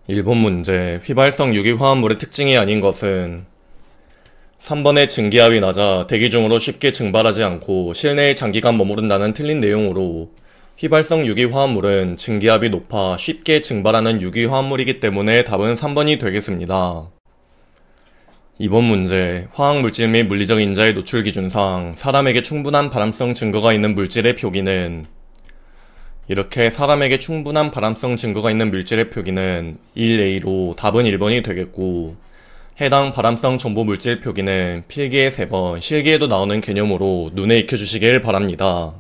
1번 문제. 휘발성 유기화합물의 특징이 아닌 것은 3번의 증기압이 낮아 대기 중으로 쉽게 증발하지 않고 실내에 장기간 머무른다는 틀린 내용으로 휘발성 유기화합물은 증기압이 높아 쉽게 증발하는 유기화합물이기 때문에 답은 3번이 되겠습니다. 2번 문제. 화학물질 및 물리적 인자의 노출 기준상 사람에게 충분한 발암성 증거가 있는 물질의 표기는 이렇게 사람에게 충분한 발암성 증거가 있는 물질의 표기는 1A로 답은 1번이 되겠고, 해당 발암성 정보 물질 표기는 필기에 3번, 실기에도 나오는 개념으로 눈에 익혀주시길 바랍니다.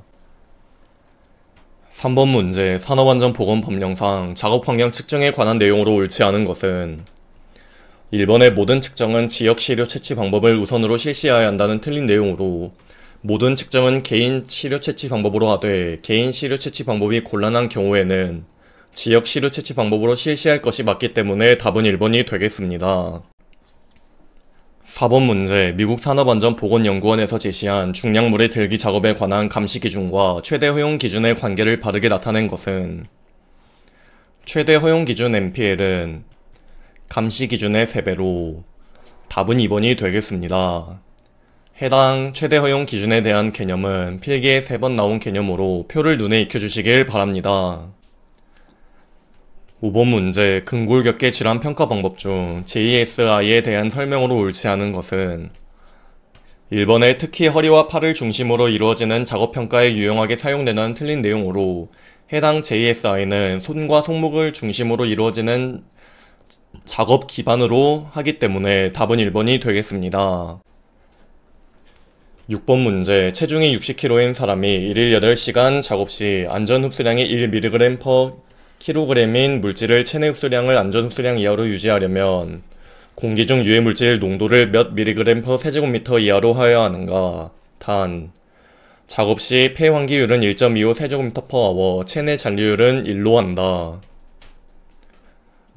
3번 문제. 산업안전보건법령상 작업환경 측정에 관한 내용으로 옳지 않은 것은 1번의 모든 측정은 지역 시료 채취 방법을 우선으로 실시해야 한다는 틀린 내용으로 모든 측정은 개인 시료 채취 방법으로 하되 개인 시료 채취 방법이 곤란한 경우에는 지역 시료 채취 방법으로 실시할 것이 맞기 때문에 답은 1번이 되겠습니다. 4번 문제. 미국 산업안전보건연구원에서 제시한 중량물의 들기 작업에 관한 감시 기준과 최대 허용 기준의 관계를 바르게 나타낸 것은 최대 허용 기준 MPL은 감시 기준의 3배로 답은 2번이 되겠습니다. 해당 최대 허용 기준에 대한 개념은 필기에 3번 나온 개념으로 표를 눈에 익혀주시길 바랍니다. 5번 문제. 근골격계 질환 평가 방법 중 JSI에 대한 설명으로 옳지 않은 것은 1번에 특히 허리와 팔을 중심으로 이루어지는 작업평가에 유용하게 사용되는 틀린 내용으로 해당 JSI는 손과 손목을 중심으로 이루어지는 작업 기반으로 하기 때문에 답은 1번이 되겠습니다. 6번 문제. 체중이 60kg인 사람이 1일 8시간 작업 시 안전 흡수량이 1mg/kg인 물질을 체내 흡수량을 안전 흡수량 이하로 유지하려면 공기 중 유해 물질 농도를 몇 mg/세제곱미터 이하로 하여야 하는가? 단, 작업 시 폐환기율은 1.25 세제곱미터/hr, 체내 잔류율은 1로 한다.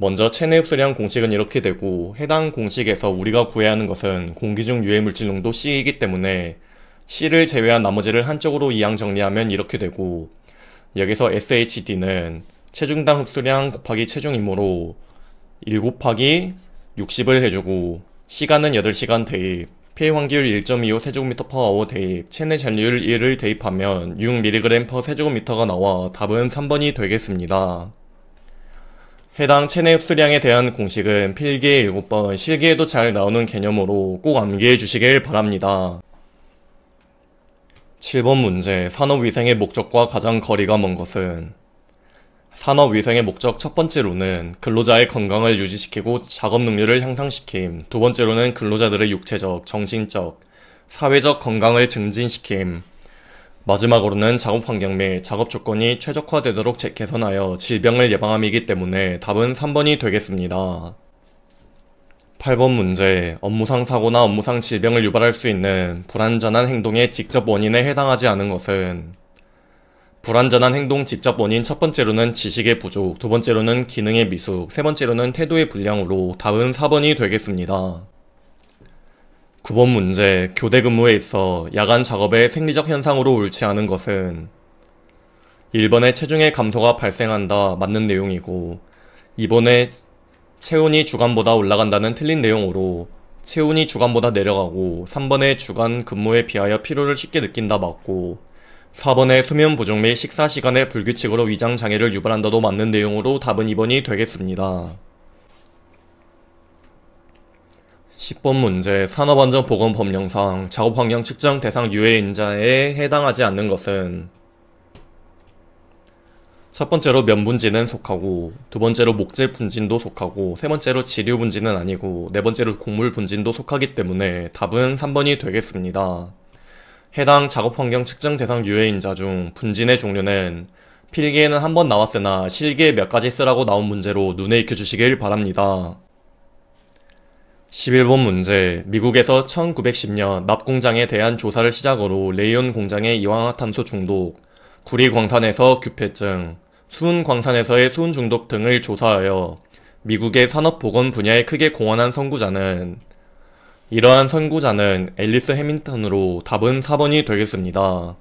먼저 체내 흡수량 공식은 이렇게 되고, 해당 공식에서 우리가 구해야 하는 것은 공기 중 유해 물질 농도 C이기 때문에 C를 제외한 나머지를 한쪽으로 이항 정리하면 이렇게 되고, 여기서 SHD는 체중당 흡수량 곱하기 체중이므로 1 곱하기 60을 해주고, 시간은 8시간 대입, 폐환기율 1.25 세제곱미터/hr 대입, 체내 잔류율 1을 대입하면 6mg/세제곱미터가 나와 답은 3번이 되겠습니다. 해당 체내 흡수량에 대한 공식은 필기에 7번, 실기에도 잘 나오는 개념으로 꼭 암기해 주시길 바랍니다. 7번 문제. 산업위생의 목적과 가장 거리가 먼 것은 산업위생의 목적 첫 번째로는 근로자의 건강을 유지시키고 작업 능률을 향상시킴, 두 번째로는 근로자들의 육체적, 정신적, 사회적 건강을 증진시킴, 마지막으로는 작업환경 및 작업조건이 최적화되도록 개선하여 질병을 예방함이기 때문에 답은 3번이 되겠습니다. 8번 문제. 업무상 사고나 업무상 질병을 유발할 수 있는 불안전한 행동의 직접 원인에 해당하지 않은 것은 불안전한 행동 직접 원인 첫 번째로는 지식의 부족, 두 번째로는 기능의 미숙, 세 번째로는 태도의 불량으로 답은 4번이 되겠습니다. 9번 문제. 교대 근무에 있어 야간 작업의 생리적 현상으로 옳지 않은 것은 1번에 체중의 감소가 발생한다 맞는 내용이고, 2번에 체온이 주간보다 올라간다는 틀린 내용으로 체온이 주간보다 내려가고, 3번에 주간 근무에 비하여 피로를 쉽게 느낀다 맞고, 4번에 수면 부족 및 식사 시간의 불규칙으로 위장 장애를 유발한다도 맞는 내용으로 답은 2번이 되겠습니다. 10번 문제. 산업안전보건법령상 작업환경 측정 대상 유해인자에 해당하지 않는 것은 첫 번째로 면분진은 속하고, 두 번째로 목재 분진도 속하고, 세 번째로 지류 분진은 아니고, 네 번째로 곡물 분진도 속하기 때문에 답은 3번이 되겠습니다. 해당 작업환경 측정 대상 유해인자 중 분진의 종류는 필기에는 한 번 나왔으나 실기에 몇 가지 쓰라고 나온 문제로 눈에 익혀주시길 바랍니다. 11번 문제. 미국에서 1910년 납공장에 대한 조사를 시작으로 레이온 공장의 이산화탄소 중독, 구리 광산에서 규폐증, 수은 광산에서의 수은 중독 등을 조사하여 미국의 산업보건 분야에 크게 공헌한 선구자는 이러한 선구자는 앨리스 해밍턴으로 답은 4번이 되겠습니다.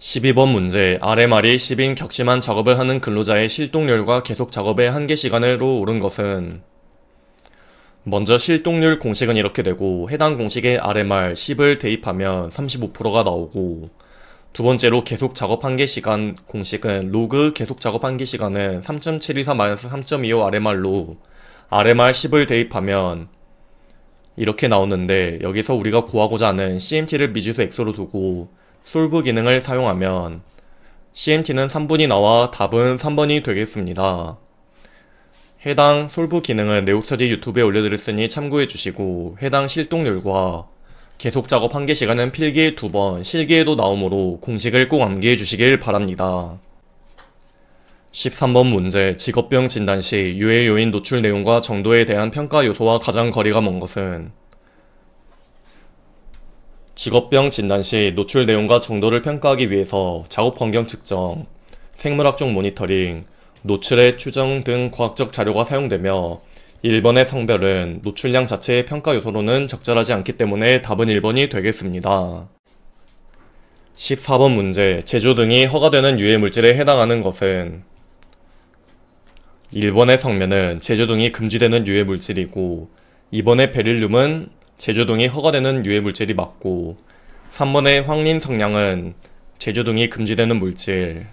12번 문제, RMR이 10인 격심한 작업을 하는 근로자의 실동률과 계속 작업의 한계 시간으로 오른 것은. 먼저 실동률 공식은 이렇게 되고, 해당 공식에 RMR 10을 대입하면 35%가 나오고, 두 번째로 계속 작업 한계 시간 공식은 로그 계속 작업 한계 시간은 3.724-3.25 RMR로 RMR 10을 대입하면 이렇게 나오는데, 여기서 우리가 구하고자 하는 CMT를 미지수 X로 두고 솔브 기능을 사용하면 CMT는 3분이 나와 답은 3번이 되겠습니다. 해당 솔브 기능은 네오스터디 유튜브에 올려드렸으니 참고해주시고, 해당 실동률과 계속 작업 한계 시간은 필기에 2번, 실기에도 나오므로 공식을 꼭 암기해주시길 바랍니다. 13번 문제, 직업병 진단 시 유해 요인 노출 내용과 정도에 대한 평가 요소와 가장 거리가 먼 것은. 직업병 진단 시 노출 내용과 정도를 평가하기 위해서 작업 환경 측정, 생물학적 모니터링, 노출의 추정 등 과학적 자료가 사용되며 1번의 성별은 노출량 자체의 평가 요소로는 적절하지 않기 때문에 답은 1번이 되겠습니다. 14번 문제, 제조 등이 허가되는 유해 물질에 해당하는 것은. 1번의 성면은 제조 등이 금지되는 유해 물질이고, 2번의 베릴륨은 제조 등이 허가되는 유해 물질이 맞고, 3번의 황린 성냥은 제조 등이 금지되는 물질,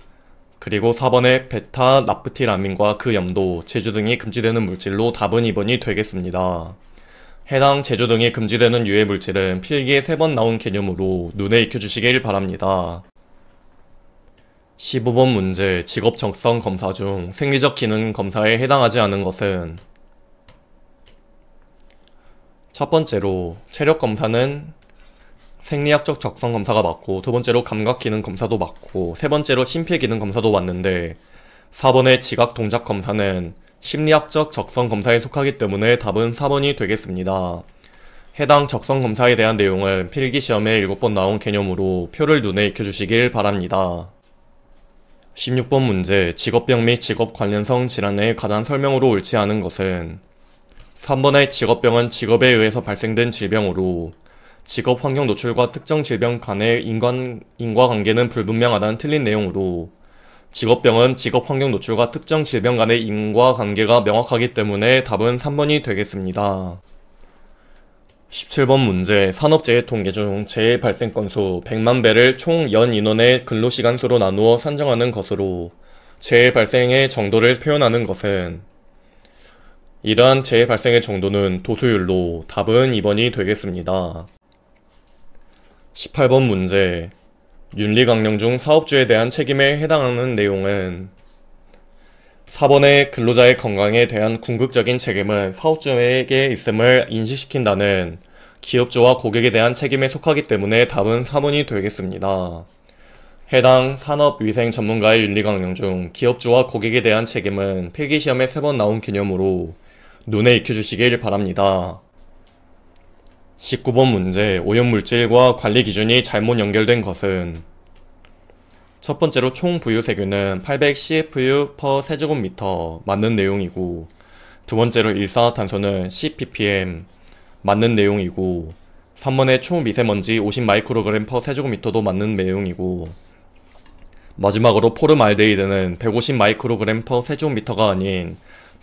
그리고 4번의 베타 나프티라민과 그 염도, 제조 등이 금지되는 물질로 답은 2번이 되겠습니다. 해당 제조 등이 금지되는 유해 물질은 필기에 3번 나온 개념으로 눈에 익혀주시길 바랍니다. 15번 문제, 직업 적성 검사 중 생리적 기능 검사에 해당하지 않은 것은. 첫 번째로 체력 검사는 생리학적 적성 검사가 맞고, 두 번째로 감각 기능 검사도 맞고, 세 번째로 심폐 기능 검사도 맞는데 4번의 지각 동작 검사는 심리학적 적성 검사에 속하기 때문에 답은 4번이 되겠습니다. 해당 적성 검사에 대한 내용은 필기시험에 7번 나온 개념으로 표를 눈에 익혀주시길 바랍니다. 16번 문제, 직업병 및 직업 관련성 질환의 가장 설명으로 옳지 않은 것은. 3번의 직업병은 직업에 의해서 발생된 질병으로 직업 환경 노출과 특정 질병 간의 인과관계는 불분명하다는 틀린 내용으로, 직업병은 직업 환경 노출과 특정 질병 간의 인과관계가 명확하기 때문에 답은 3번이 되겠습니다. 17번 문제, 산업재해 통계 중 재해 발생 건수 100만 배를 총 연 인원의 근로시간수로 나누어 산정하는 것으로 재해 발생의 정도를 표현하는 것은. 이러한 재해 발생의 정도는 도수율로 답은 2번이 되겠습니다. 18번 문제, 윤리강령 중 사업주에 대한 책임에 해당하는 내용은. 4번의 근로자의 건강에 대한 궁극적인 책임은 사업주에게 있음을 인식시킨다는 기업주와 고객에 대한 책임에 속하기 때문에 답은 4번이 되겠습니다. 해당 산업위생 전문가의 윤리강령 중 기업주와 고객에 대한 책임은 필기시험에 3번 나온 개념으로 눈에 익혀주시길 바랍니다. 19번 문제, 오염물질과 관리 기준이 잘못 연결된 것은. 첫 번째로 총 부유 세균은 800 CFU/per 세제곱미터 맞는 내용이고, 두 번째로 일산화탄소는 10 ppm 맞는 내용이고, 3번의 총 미세먼지 50 마이크로그램/per 세제곱미터도 맞는 내용이고, 마지막으로 포름알데히드는 150 마이크로그램/per 세제곱미터가 아닌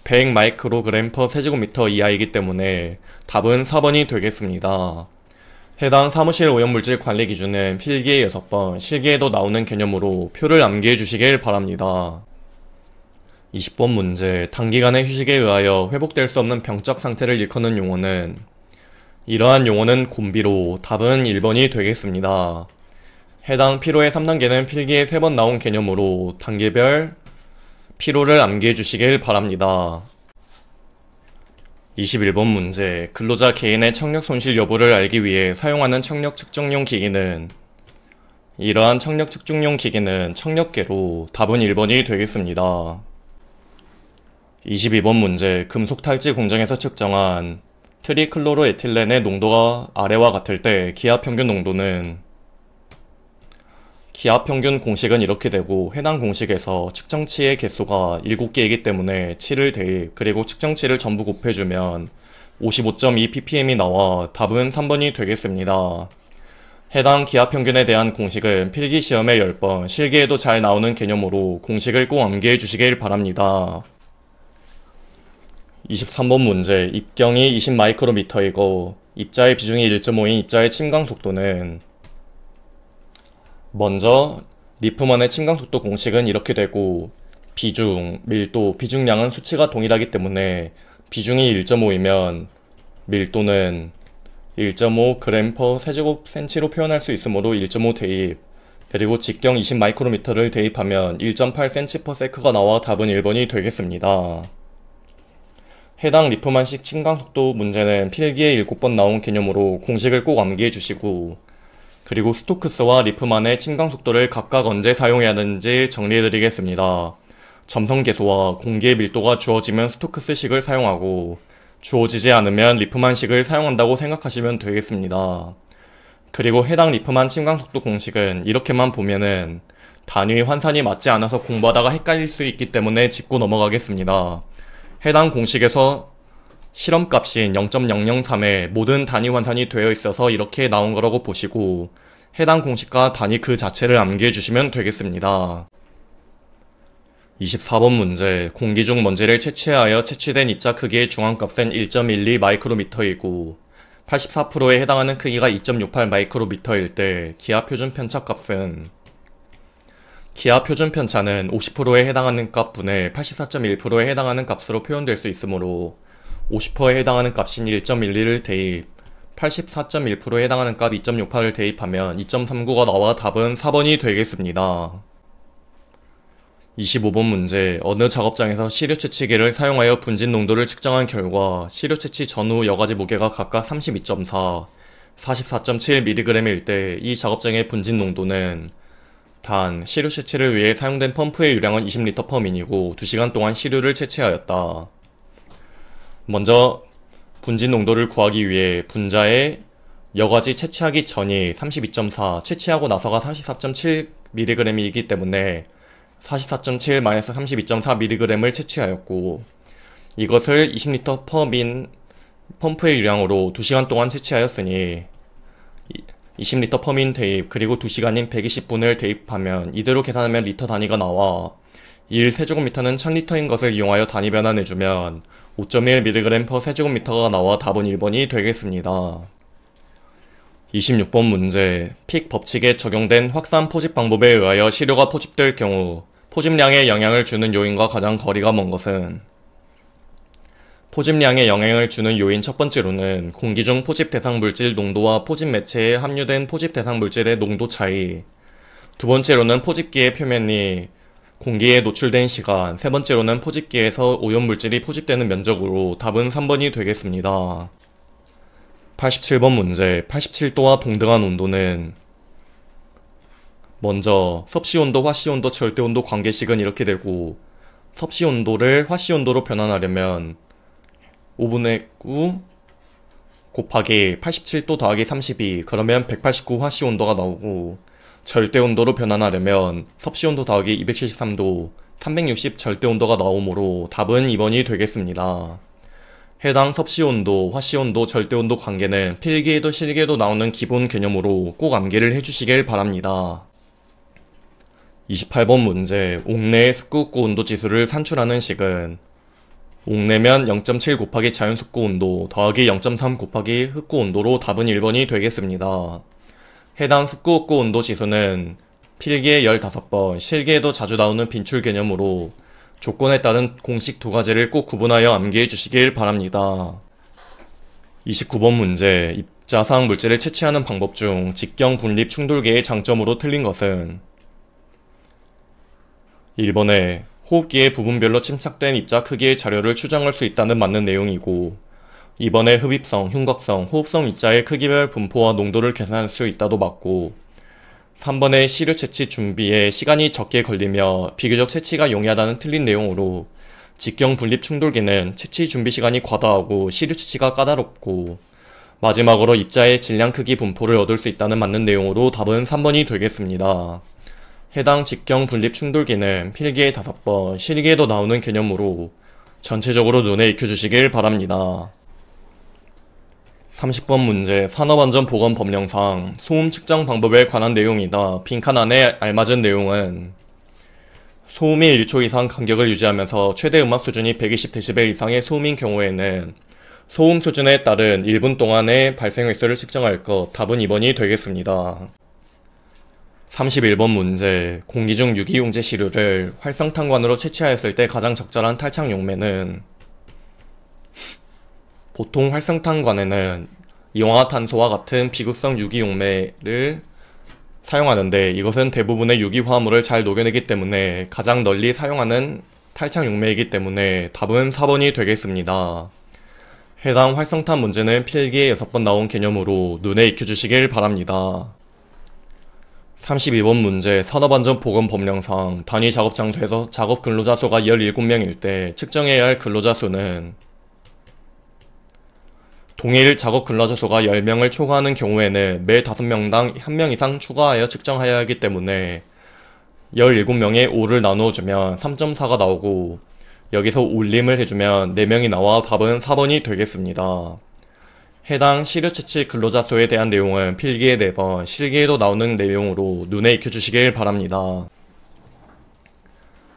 100 마이크로그램/per 세제곱미터 이하이기 때문에 답은 4번이 되겠습니다. 해당 사무실 오염물질 관리 기준은 필기에 6번, 실기에도 나오는 개념으로 표를 암기해 주시길 바랍니다. 20번 문제, 단기간의 휴식에 의하여 회복될 수 없는 병적 상태를 일컫는 용어는. 이러한 용어는 곤비로 답은 1번이 되겠습니다. 해당 피로의 3단계는 필기에 3번 나온 개념으로 단계별 피로를 암기해 주시길 바랍니다. 21번 문제, 근로자 개인의 청력 손실 여부를 알기 위해 사용하는 청력 측정용 기기는. 이러한 청력 측정용 기기는 청력계로 답은 1번이 되겠습니다. 22번 문제, 금속 탈지 공정에서 측정한 트리클로로에틸렌의 농도가 아래와 같을 때 기압 평균 농도는. 기압 평균 공식은 이렇게 되고, 해당 공식에서 측정치의 개수가 7개이기 때문에 7을 대입, 그리고 측정치를 전부 곱해주면 55.2 ppm이 나와 답은 3번이 되겠습니다. 해당 기하평균에 대한 공식은 필기시험에 10번, 실기에도 잘 나오는 개념으로 공식을 꼭 암기해 주시길 바랍니다. 23번 문제, 입경이 20마이크로미터이고 입자의 비중이 1.5인 입자의 침강 속도는, 먼저 리프만의 침강속도 공식은 이렇게 되고, 비중, 밀도, 비중량은 수치가 동일하기 때문에 비중이 1.5이면 밀도는 1.5g/cm로 표현할 수 있으므로 1.5 대입, 그리고 직경 20마이크로미터를 대입하면 1.8cm/s가 나와 답은 1번이 되겠습니다. 해당 리프만식 침강속도 문제는 필기에 7번 나온 개념으로 공식을 꼭 암기해 주시고, 그리고 스토크스와 리프만의 침강속도를 각각 언제 사용해야 하는지 정리해드리겠습니다. 점성계수와 공기의 밀도가 주어지면 스토크스식을 사용하고, 주어지지 않으면 리프만식을 사용한다고 생각하시면 되겠습니다. 그리고 해당 리프만 침강속도 공식은 이렇게만 보면은 단위 환산이 맞지 않아서 공부하다가 헷갈릴 수 있기 때문에 짚고 넘어가겠습니다. 해당 공식에서 실험값인 0.003에 모든 단위 환산이 되어 있어서 이렇게 나온 거라고 보시고, 해당 공식과 단위 그 자체를 암기해 주시면 되겠습니다. 24번 문제, 공기 중 먼지를 채취하여 채취된 입자 크기의 중앙값은 1.12 마이크로미터이고 84%에 해당하는 크기가 2.68 마이크로미터일 때 기하 표준 편차값은, 기하 표준 편차는 50%에 해당하는 값 분의 84.1%에 해당하는 값으로 표현될 수 있으므로 50%에 해당하는 값인 1.12를 대입, 84.1%에 해당하는 값 2.68을 대입하면 2.39가 나와 답은 4번이 되겠습니다. 25번 문제, 어느 작업장에서 시료 채취기를 사용하여 분진 농도를 측정한 결과 시료 채취 전후 여가지 무게가 각각 32.4, 44.7mg일 때 이 작업장의 분진 농도는, 단, 시료 채취를 위해 사용된 펌프의 유량은 20L/min이고 2시간 동안 시료를 채취하였다. 먼저 분진 농도를 구하기 위해 분자의 여가지 채취하기 전이 32.4, 채취하고 나서가 44.7mg이기 때문에 44.7-32.4mg을 채취하였고, 이것을 20L/min 펌프의 유량으로 2시간 동안 채취하였으니 20L/min 대입, 그리고 2시간인 120분을 대입하면 이대로 계산하면 리터 단위가 나와 1세제곱미터는 1000리터인 것을 이용하여 단위 변환해주면 5.1mg/세제곱미터가 나와 답은 1번이 되겠습니다. 26번 문제, 픽 법칙에 적용된 확산 포집 방법에 의하여 시료가 포집될 경우 포집량에 영향을 주는 요인과 가장 거리가 먼 것은, 포집량에 영향을 주는 요인 첫 번째로는 공기 중 포집 대상 물질 농도와 포집 매체에 함유된 포집 대상 물질의 농도 차이, 두 번째로는 포집기의 표면이 공기에 노출된 시간, 세 번째로는 포집기에서 오염물질이 포집되는 면적으로 답은 3번이 되겠습니다. 87번 문제, 87도와 동등한 온도는, 먼저 섭씨온도, 화씨온도, 절대온도 관계식은 이렇게 되고, 섭씨온도를 화씨온도로 변환하려면 5분의 9 곱하기 87도 더하기 32, 그러면 189 화씨온도가 나오고, 절대온도로 변환하려면 섭씨온도 더하기 273도 360 절대온도가 나오므로 답은 2번이 되겠습니다. 해당 섭씨온도, 화씨온도, 절대온도 관계는 필기에도 실기에도 나오는 기본 개념으로 꼭 암기를 해주시길 바랍니다. 28번 문제, 옥내의 습구흡구 온도 지수를 산출하는 식은, 옥내면 0.7 곱하기 자연습구 온도 더하기 0.3 곱하기 흡구 온도로 답은 1번이 되겠습니다. 해당 습구흡구 온도 지수는 필기에 15번, 실기에도 자주 나오는 빈출 개념으로 조건에 따른 공식 두 가지를 꼭 구분하여 암기해 주시길 바랍니다. 29번 문제, 입자상 물질을 채취하는 방법 중 직경 분립 충돌계의 장점으로 틀린 것은, 1번에 호흡기의 부분별로 침착된 입자 크기의 자료를 추정할 수 있다는 맞는 내용이고, 2번에 흡입성, 흉곽성, 호흡성 입자의 크기별 분포와 농도를 계산할 수 있다도 맞고, 3번에 시료 채취 준비에 시간이 적게 걸리며 비교적 채취가 용이하다는 틀린 내용으로 직경 분립 충돌기는 채취 준비 시간이 과다하고 시료 채취가 까다롭고, 마지막으로 입자의 질량 크기 분포를 얻을 수 있다는 맞는 내용으로 답은 3번이 되겠습니다. 해당 직경 분립 충돌기는 필기에 5번, 실기에도 나오는 개념으로 전체적으로 눈에 익혀주시길 바랍니다. 30번 문제 산업안전보건법령상 소음 측정 방법에 관한 내용이다. 빈칸 안에 알맞은 내용은 소음이 1초 이상 간격을 유지하면서 최대 음압 수준이 120dB 이상의 소음인 경우에는 소음 수준에 따른 1분 동안의 발생 횟수를 측정할 것. 답은 2번이 되겠습니다. 31번 문제 공기 중 유기용제 시료를 활성탄관으로 채취하였을 때 가장 적절한 탈착 용매는 보통 활성탄관에는 이온화탄소와 같은 비극성 유기용매를 사용하는데 이것은 대부분의 유기화합물을 잘 녹여내기 때문에 가장 널리 사용하는 탈착 용매이기 때문에 답은 4번이 되겠습니다. 해당 활성탄 문제는 필기에 6번 나온 개념으로 눈에 익혀주시길 바랍니다. 32번 문제 산업안전보건법령상 단위 작업 장소에서 작업 근로자 수가 17명일 때 측정해야 할 근로자 수는 동일 작업 근로자 수가 10명을 초과하는 경우에는 매 5명당 1명 이상 추가하여 측정해야 하기 때문에 17명에 5를 나누어주면 3.4가 나오고 여기서 올림을 해주면 4명이 나와 답은 4번이 되겠습니다. 해당 시료채취 근로자 수에 대한 내용은 필기에 4번, 실기에도 나오는 내용으로 눈에 익혀주시길 바랍니다.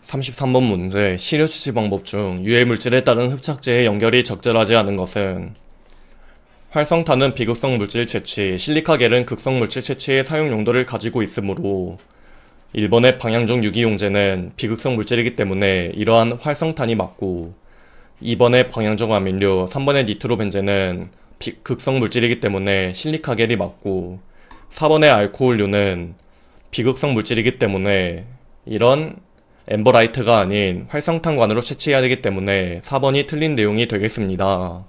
33번 문제 시료채취 방법 중 유해물질에 따른 흡착제의 연결이 적절하지 않은 것은 활성탄은 비극성 물질 채취, 실리카겔은 극성 물질 채취의 사용 용도를 가지고 있으므로 1번의 방향종 유기용제는 비극성 물질이기 때문에 이러한 활성탄이 맞고 2번의 방향종 아민류, 3번의 니트로벤젠은 극성 물질이기 때문에 실리카겔이 맞고 4번의 알코올류는 비극성 물질이기 때문에 이런 엠버라이트가 아닌 활성탄관으로 채취해야 되기 때문에 4번이 틀린 내용이 되겠습니다.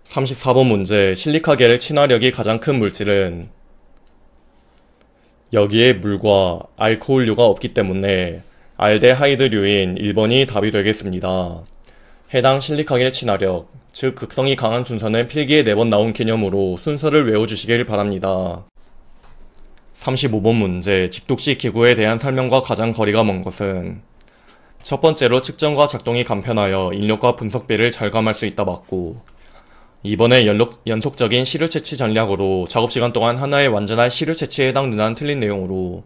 34번 문제 실리카겔의 친화력이 가장 큰 물질은 여기에 물과 알코올류가 없기 때문에 알데하이드류인 1번이 답이 되겠습니다. 해당 실리카겔 친화력, 즉 극성이 강한 순서는 필기에 4번 나온 개념으로 순서를 외워주시길 바랍니다. 35번 문제 직독식 기구에 대한 설명과 가장 거리가 먼 것은 첫 번째로 측정과 작동이 간편하여 인력과 분석비를 절감할 수 있다 맞고 2번에 연속적인 시료 채취 전략으로 작업시간 동안 하나의 완전한 시료 채취에 해당되는 틀린 내용으로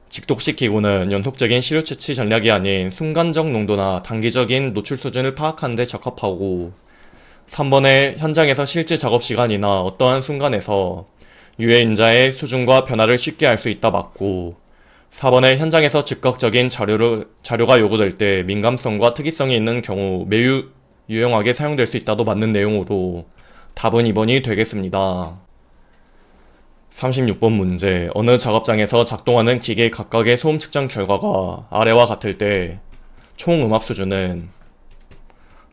직독식 기구는 연속적인 시료 채취 전략이 아닌 순간적 농도나 단기적인 노출 수준을 파악하는 데 적합하고 3번에 현장에서 실제 작업시간이나 어떠한 순간에서 유해인자의 수준과 변화를 쉽게 알 수 있다 맞고 4번에 현장에서 즉각적인 자료가 요구될 때 민감성과 특이성이 있는 경우 매우 유용하게 사용될 수 있다도 맞는 내용으로 답은 2번이 되겠습니다. 36번 문제 어느 작업장에서 작동하는 기계 각각의 소음 측정 결과가 아래와 같을 때 총 음압 수준은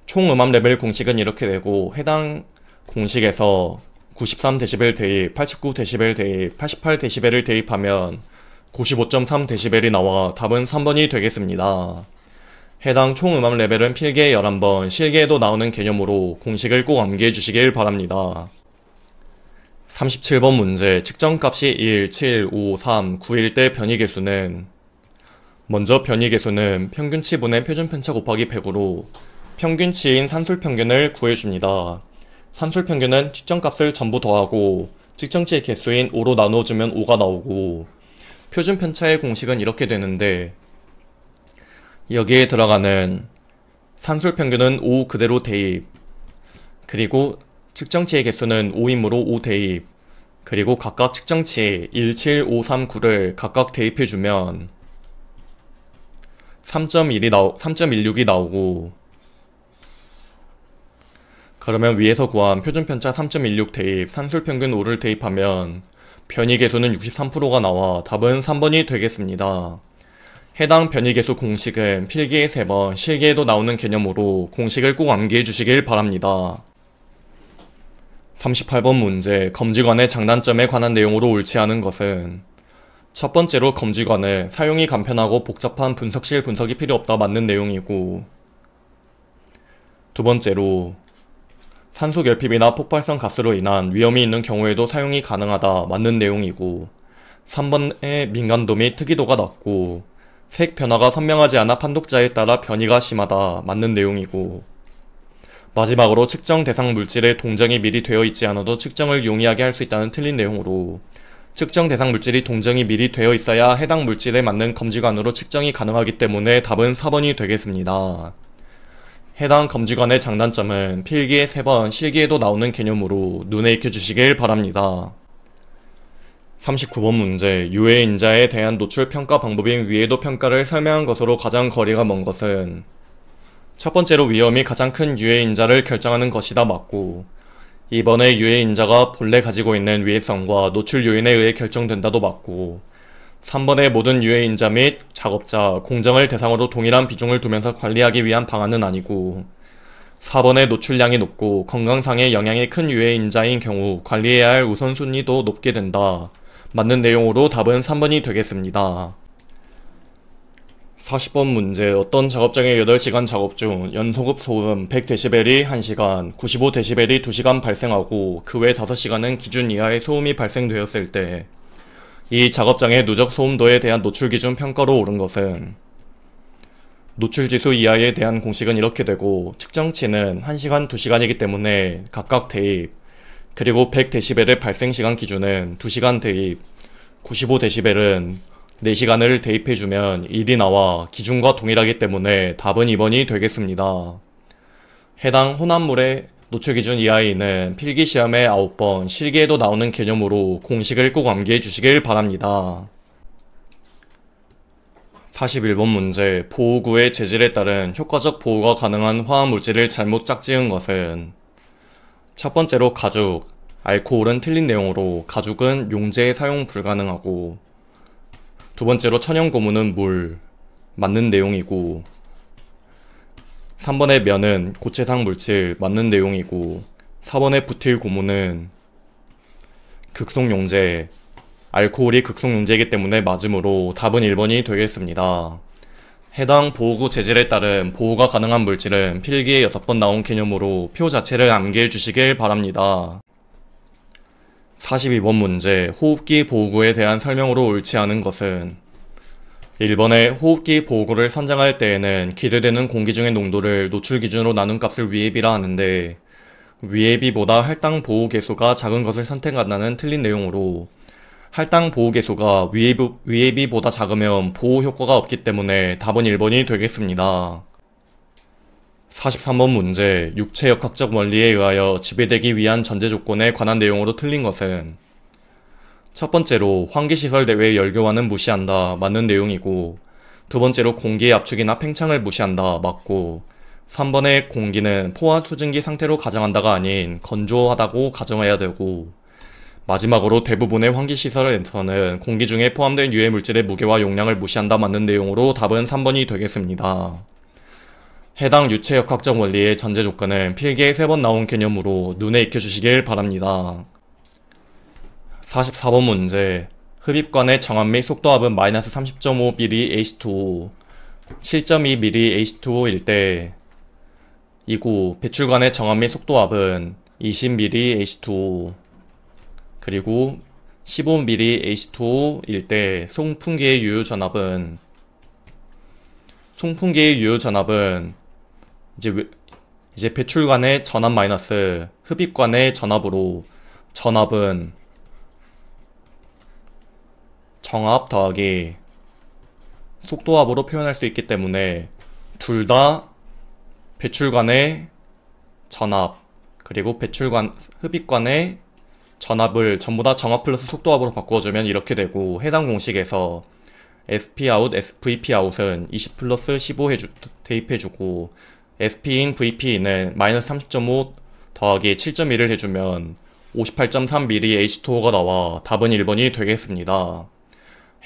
총 음압 레벨 공식은 이렇게 되고 해당 공식에서 93dB 대입, 89dB 대입, 88dB를 대입하면 95.3dB이 나와 답은 3번이 되겠습니다. 해당 총 음압 레벨은 필기에 11번, 실기에도 나오는 개념으로 공식을 꼭 암기해 주시길 바랍니다. 37번 문제 측정값이 1, 7, 5, 3, 9일 때 변이계수는 먼저 변이계수는 평균치 분의 표준편차 곱하기 100으로 평균치인 산술평균을 구해줍니다. 산술평균은 측정값을 전부 더하고 측정치의 개수인 5로 나누어주면 5가 나오고 표준편차의 공식은 이렇게 되는데 여기에 들어가는 산술평균은 5 그대로 대입, 그리고 측정치의 개수는 5이므로 5 대입, 그리고 각각 측정치 1, 7, 5, 3, 9를 각각 대입해주면 3.16이 나오고 그러면 위에서 구한 표준편차 3.16 대입, 산술평균 5를 대입하면 변이계수는 63%가 나와 답은 3번이 되겠습니다. 해당 변이계수 공식은 필기에 3번, 실기에도 나오는 개념으로 공식을 꼭 암기해 주시길 바랍니다. 38번 문제 검지관의 장단점에 관한 내용으로 옳지 않은 것은 첫 번째로 검지관은 사용이 간편하고 복잡한 분석실 분석이 필요 없다 맞는 내용이고 두 번째로 산소결핍이나 폭발성 가스로 인한 위험이 있는 경우에도 사용이 가능하다 맞는 내용이고 3번의 민감도 및 특이도가 낮고 색 변화가 선명하지 않아 판독자에 따라 변이가 심하다 맞는 내용이고 마지막으로 측정 대상 물질의 동정이 미리 되어 있지 않아도 측정을 용이하게 할 수 있다는 틀린 내용으로 측정 대상 물질이 동정이 미리 되어 있어야 해당 물질에 맞는 검지관으로 측정이 가능하기 때문에 답은 4번이 되겠습니다. 해당 검지관의 장단점은 필기에 3번, 실기에도 나오는 개념으로 눈에 익혀주시길 바랍니다. 39번 문제, 유해 인자에 대한 노출 평가 방법인 위해도 평가를 설명한 것으로 가장 거리가 먼 것은 첫 번째로 위험이 가장 큰 유해 인자를 결정하는 것이다 맞고, 2번에 유해 인자가 본래 가지고 있는 위해성과 노출 요인에 의해 결정된다도 맞고, 3번의 모든 유해 인자 및 작업자, 공정을 대상으로 동일한 비중을 두면서 관리하기 위한 방안은 아니고, 4번의 노출량이 높고 건강상의 영향이 큰 유해 인자인 경우 관리해야 할 우선순위도 높게 된다 맞는 내용으로 답은 3번이 되겠습니다. 40번 문제, 어떤 작업장의 8시간 작업 중 연소급 소음 100dB이 1시간, 95dB이 2시간 발생하고 그 외 5시간은 기준 이하의 소음이 발생되었을 때 이 작업장의 누적 소음도에 대한 노출 기준 평가로 옳은 것은 노출지수 이하에 대한 공식은 이렇게 되고, 측정치는 1시간, 2시간이기 때문에 각각 대입, 그리고 100dB의 발생시간 기준은 2시간 대입, 95dB은 4시간을 대입해주면 1이 나와 기준과 동일하기 때문에 답은 2번이 되겠습니다. 해당 혼합물의 노출기준 이하에는 필기시험에 9번, 실기에도 나오는 개념으로 공식을 꼭 암기해 주시길 바랍니다. 41번 문제, 보호구의 재질에 따른 효과적 보호가 가능한 화합물질을 잘못 짝지은 것은 첫 번째로 가죽, 알코올은 틀린 내용으로 가죽은 용제에 사용 불가능하고, 두 번째로 천연고무는 물, 맞는 내용이고, 3번의 면은 고체상 물질, 맞는 내용이고, 4번의 부틸 고무는 극속용제, 알코올이 극속용제이기 때문에 맞으므로 답은 1번이 되겠습니다. 해당 보호구 재질에 따른 보호가 가능한 물질은 필기에 6번 나온 개념으로 표 자체를 암기해 주시길 바랍니다. 42번 문제, 호흡기 보호구에 대한 설명으로 옳지 않은 것은 1번에 호흡기 보호구를 선정할 때에는 기대되는 공기 중의 농도를 노출 기준으로 나눈 값을 위해비라 하는데, 위해비보다 할당 보호 계수가 작은 것을 선택한다는 틀린 내용으로 할당 보호 계수가 위해비보다 작으면 보호 효과가 없기 때문에 답은 1번이 되겠습니다. 43번 문제, 육체 역학적 원리에 의하여 지배되기 위한 전제 조건에 관한 내용으로 틀린 것은 첫 번째로 환기시설 내외의 열교환은 무시한다 맞는 내용이고, 두 번째로 공기의 압축이나 팽창을 무시한다 맞고, 3번의 공기는 포화 수증기 상태로 가정한다가 아닌 건조하다고 가정해야 되고, 마지막으로 대부분의 환기시설에서는 공기 중에 포함된 유해물질의 무게와 용량을 무시한다 맞는 내용으로 답은 3번이 되겠습니다. 해당 유체역학적 원리의 전제 조건은 필기에 3번 나온 개념으로 눈에 익혀주시길 바랍니다. 44번 문제, 흡입관의 정압 및 속도압은 마이너스 30.5mm H2O, 7.2mm H2O일 때 이고 배출관의 정압 및 속도압은 20mm H2O, 그리고 15mm H2O일 때 송풍기의 유효전압은 이제 배출관의 전압 마이너스 흡입관의 전압으로, 전압은 정압 더하기 속도압으로 표현할 수 있기 때문에 둘 다 배출관의 전압 그리고 흡입관의 전압을 전부 다 정압 플러스 속도압으로 바꿔주면 이렇게 되고, 해당 공식에서 SPout, VPout은 20 플러스 15 대입해주고 SP인, VP인은 마이너스 30.5 더하기 7.1을 해주면 58.3mm H2O가 나와 답은 1번이 되겠습니다.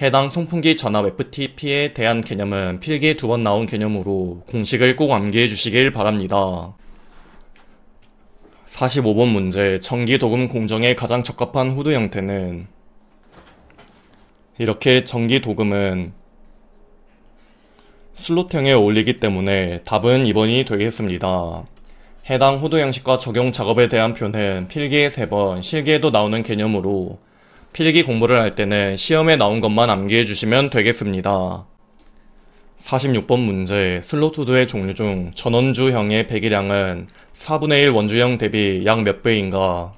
해당 송풍기 전압 FTP에 대한 개념은 필기에 2번 나온 개념으로 공식을 꼭 암기해 주시길 바랍니다. 45번 문제, 전기도금 공정에 가장 적합한 후드 형태는 이렇게 전기도금은 슬롯형에 어울리기 때문에 답은 2번이 되겠습니다. 해당 후드 형식과 적용 작업에 대한 표는 필기에 3번, 실기에도 나오는 개념으로 필기 공부를 할 때는 시험에 나온 것만 암기해 주시면 되겠습니다. 46번 문제 슬로트도의 종류 중 전원주형의 배기량은 4분의 1 원주형 대비 약 몇 배인가?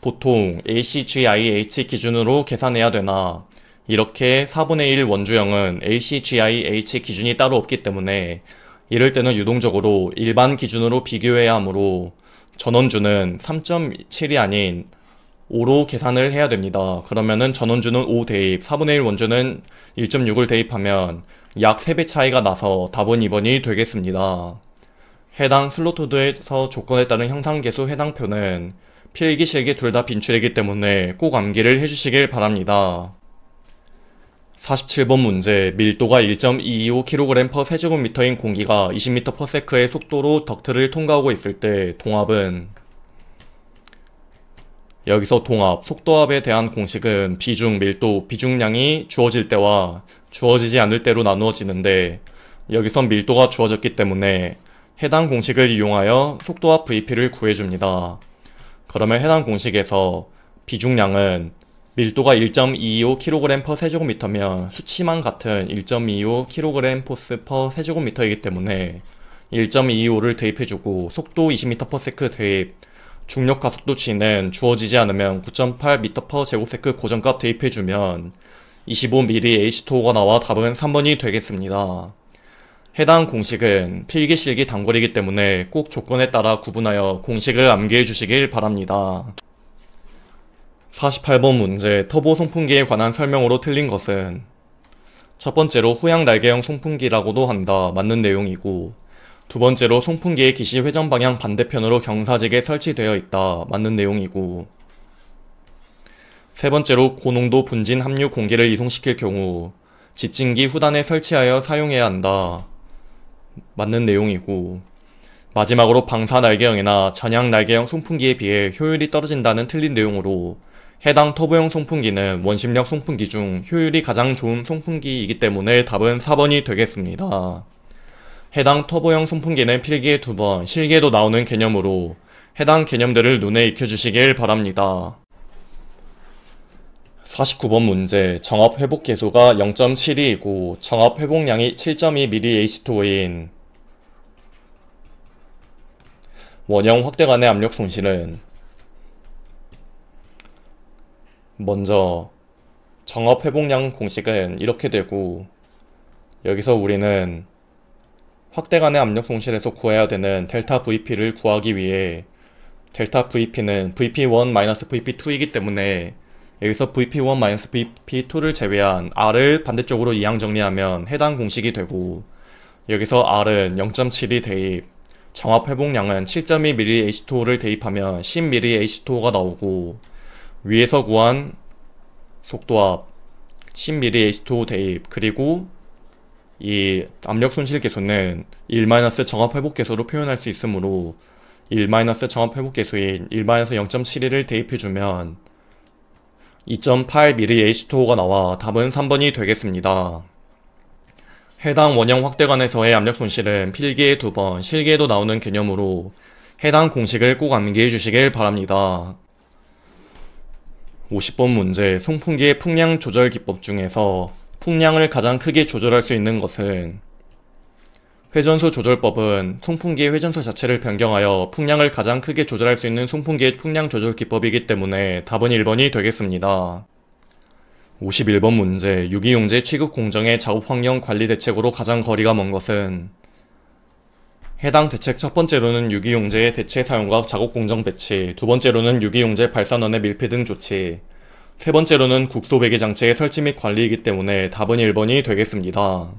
보통 ACGIH 기준으로 계산해야 되나 이렇게 4분의 1 원주형은 ACGIH 기준이 따로 없기 때문에 이럴 때는 유동적으로 일반 기준으로 비교해야 하므로 전원주는 3.7이 아닌 5로 계산을 해야 됩니다. 그러면은 전원주는 5 대입, 4분의 1 원주는 1.6을 대입하면 약 3배 차이가 나서 답은 2번이 되겠습니다. 해당 슬로트도에서 조건에 따른 형상계수 해당 표는 필기, 실기 둘 다 빈출이기 때문에 꼭 암기를 해주시길 바랍니다. 47번 문제 밀도가 1.225kg/세제곱미터인 공기가 20m/s의 속도로 덕트를 통과하고 있을 때 동압은 여기서 동압, 속도압에 대한 공식은 비중, 밀도, 비중량이 주어질 때와 주어지지 않을 때로 나누어지는데 여기선 밀도가 주어졌기 때문에 해당 공식을 이용하여 속도압 VP를 구해줍니다. 그러면 해당 공식에서 비중량은 밀도가 1.225kg/세제곱미터면 수치만 같은 1.25kg/세제곱미터이기 때문에 1.225를 대입해주고 속도 20m/s 대입, 중력 가속도 g는 주어지지 않으면 9.8m/제곱세컨 고정값 대입해주면 25mH2O가 나와 답은 3번이 되겠습니다. 해당 공식은 필기, 실기 단거리이기 때문에 꼭 조건에 따라 구분하여 공식을 암기해 주시길 바랍니다. 48번 문제 터보 송풍기에 관한 설명으로 틀린 것은 첫 번째로 후양 날개형 송풍기라고도 한다. 맞는 내용이고 두 번째로 송풍기의 기시 회전 방향 반대편으로 경사지게 설치되어 있다. 맞는 내용이고 세 번째로 고농도 분진 함유 공기를 이송시킬 경우 집진기 후단에 설치하여 사용해야 한다. 맞는 내용이고 마지막으로 방사 날개형이나 전향 날개형 송풍기에 비해 효율이 떨어진다는 틀린 내용으로 해당 터보형 송풍기는 원심력 송풍기 중 효율이 가장 좋은 송풍기이기 때문에 답은 4번이 되겠습니다. 해당 터보형 송풍기는 필기에 2번, 실기에도 나오는 개념으로 해당 개념들을 눈에 익혀주시길 바랍니다. 49번 문제 정압 회복 계수가 0.72이고 정압 회복량이 7.2mH2O인 원형 확대관의 압력 손실은 먼저 정압 회복량 공식은 이렇게 되고 여기서 우리는 확대관의 압력 손실에서 구해야 되는 델타 VP를 구하기 위해 델타 VP는 VP1-VP2이기 때문에 여기서 VP1-VP2를 제외한 R을 반대쪽으로 이항 정리하면 해당 공식이 되고 여기서 R은 0.72 대입, 정압 회복량은 7.2mH2O를 대입하면 10mH2O가 나오고 위에서 구한 속도압 10mH2O 대입 그리고 이 압력 손실 계수는 1- 정압 회복 계수로 표현할 수 있으므로 1- 정압 회복 계수인 1-0.72를 대입해주면 2.8mH2O가 나와 답은 3번이 되겠습니다. 해당 원형 확대관에서의 압력 손실은 필기에 2번, 실기에도 나오는 개념으로 해당 공식을 꼭 암기해 주시길 바랍니다. 50번 문제 송풍기의 풍량 조절 기법 중에서 풍량을 가장 크게 조절할 수 있는 것은 회전소 조절법은 송풍기의 회전소 자체를 변경하여 풍량을 가장 크게 조절할 수 있는 송풍기의 풍량 조절 기법이기 때문에 답은 1번이 되겠습니다. 51번 문제 유기용제 취급 공정의 작업 환경 관리 대책으로 가장 거리가 먼 것은 해당 대책 첫 번째로는 유기용제의 대체 사용과 작업 공정 배치, 두 번째로는 유기용제 발산원의 밀폐 등 조치, 세 번째로는 국소 배기 장치의 설치 및 관리이기 때문에 답은 1번이 되겠습니다.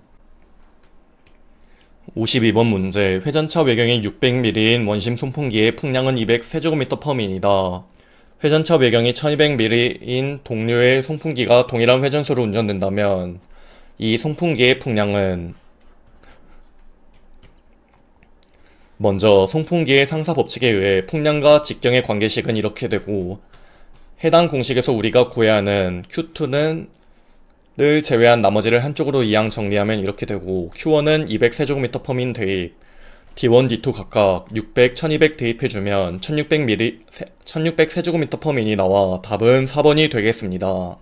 52번 문제 회전차 외경이 600mm인 원심 송풍기의 풍량은 200세제곱미터/min이다. 회전차 외경이 1200mm인 동류의 송풍기가 동일한 회전소로 운전된다면 이 송풍기의 풍량은 먼저 송풍기의 상사 법칙에 의해 풍량과 직경의 관계식은 이렇게 되고 해당 공식에서 우리가 구해야 하는 Q2는 를 제외한 나머지를 한쪽으로 이항 정리하면 이렇게 되고 Q1은 200세제곱미터/min 대입, D1, D2 각각 600, 1200 대입해주면 1600세제곱미터/min이 나와 답은 4번이 되겠습니다.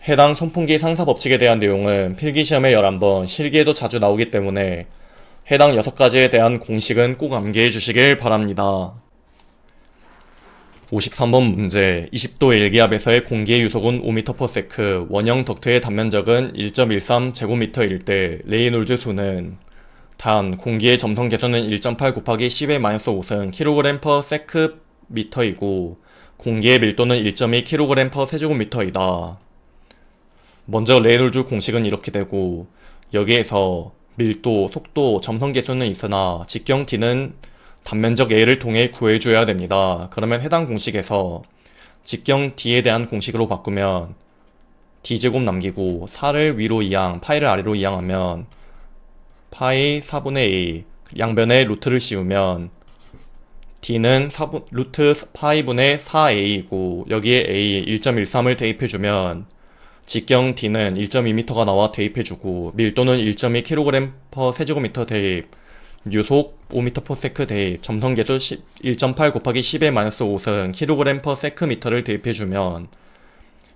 해당 선풍기 상사 법칙에 대한 내용은 필기시험에 11번, 실기에도 자주 나오기 때문에 해당 6가지에 대한 공식은 꼭 암기해 주시길 바랍니다. 53번 문제, 20도 일기압에서의 공기의 유속은 5m/s, 원형 덕트의 단면적은 1.13제곱미터일 때 레이놀즈 수는 단, 공기의 점성 계수는 1.8 곱하기 10의 -5승 kg/sec미터이고 공기의 밀도는 1.2 kg/세제곱미터이다. 먼저 레이놀즈 공식은 이렇게 되고 여기에서 밀도, 속도, 점성 계수는 있으나 직경 t는 단면적 a를 통해 구해줘야 됩니다. 그러면 해당 공식에서 직경 d에 대한 공식으로 바꾸면 d제곱 남기고 4를 위로 이항, 파이를 아래로 이항하면 파이 4분의 a, 양변에 루트를 씌우면 d는 루트 파이분의 4a이고 여기에 a 1.13을 대입해주면 직경 d는 1.2m가 나와 대입해주고 밀도는 1.2 kg/세제곱미터 대입, 유속 5m/s 대입, 점성계수 1.8 곱하기 10의 -5승 kg/sec미터를 대입해주면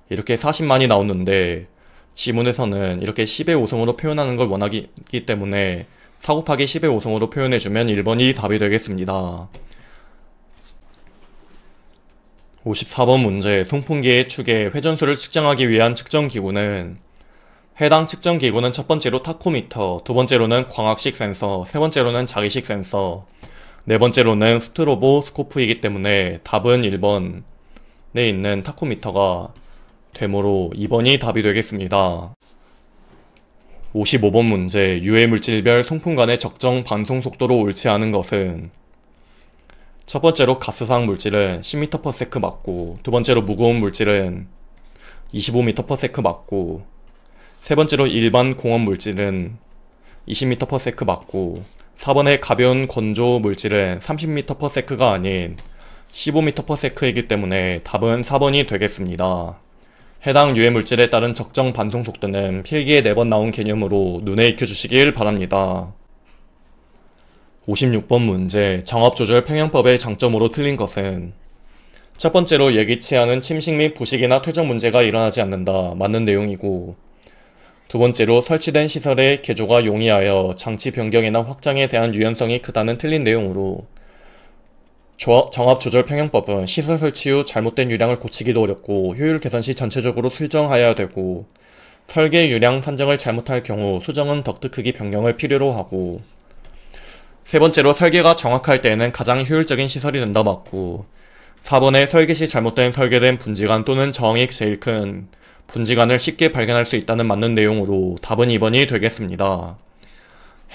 이렇게 40만이 나오는데 지문에서는 이렇게 10의 5승으로 표현하는 걸 원하기 때문에 4 곱하기 10의 5승으로 표현해주면 1번이 답이 되겠습니다. 54번 문제, 송풍기의 축의 회전수를 측정하기 위한 측정기구는 해당 측정기구는 첫 번째로 타코미터, 두 번째로는 광학식 센서, 세 번째로는 자기식 센서, 네 번째로는 스트로보스코프이기 때문에 답은 1번에 있는 타코미터가 되므로 2번이 답이 되겠습니다. 55번 문제, 유해물질별 송풍 간의 적정 반송 속도로 옳지 않은 것은 첫 번째로 가스상 물질은 10m/s 맞고 두 번째로 무거운 물질은 25m/s 맞고 세 번째로 일반 공업 물질은 20m/s 맞고 4번의 가벼운 건조 물질은 30m/s가 아닌 15m/s이기 때문에 답은 4번이 되겠습니다. 해당 유해물질에 따른 적정 반송 속도는 필기에 4번 나온 개념으로 눈에 익혀주시길 바랍니다. 56번 문제, 정압조절 평형법의 장점으로 틀린 것은 첫 번째로 예기치 않은 침식 및 부식이나 퇴적 문제가 일어나지 않는다. 맞는 내용이고 두 번째로 설치된 시설의 개조가 용이하여 장치 변경이나 확장에 대한 유연성이 크다는 틀린 내용으로 정압조절 평형법은 시설 설치 후 잘못된 유량을 고치기도 어렵고 효율 개선 시 전체적으로 수정하여야 되고 설계 유량 산정을 잘못할 경우 수정은 덕트 크기 변경을 필요로 하고 세 번째로 설계가 정확할 때에는 가장 효율적인 시설이 된다 맞고 4번에 설계 시 잘못된 설계된 분지관 또는 저항이 제일 큰 분지관을 쉽게 발견할 수 있다는 맞는 내용으로 답은 2번이 되겠습니다.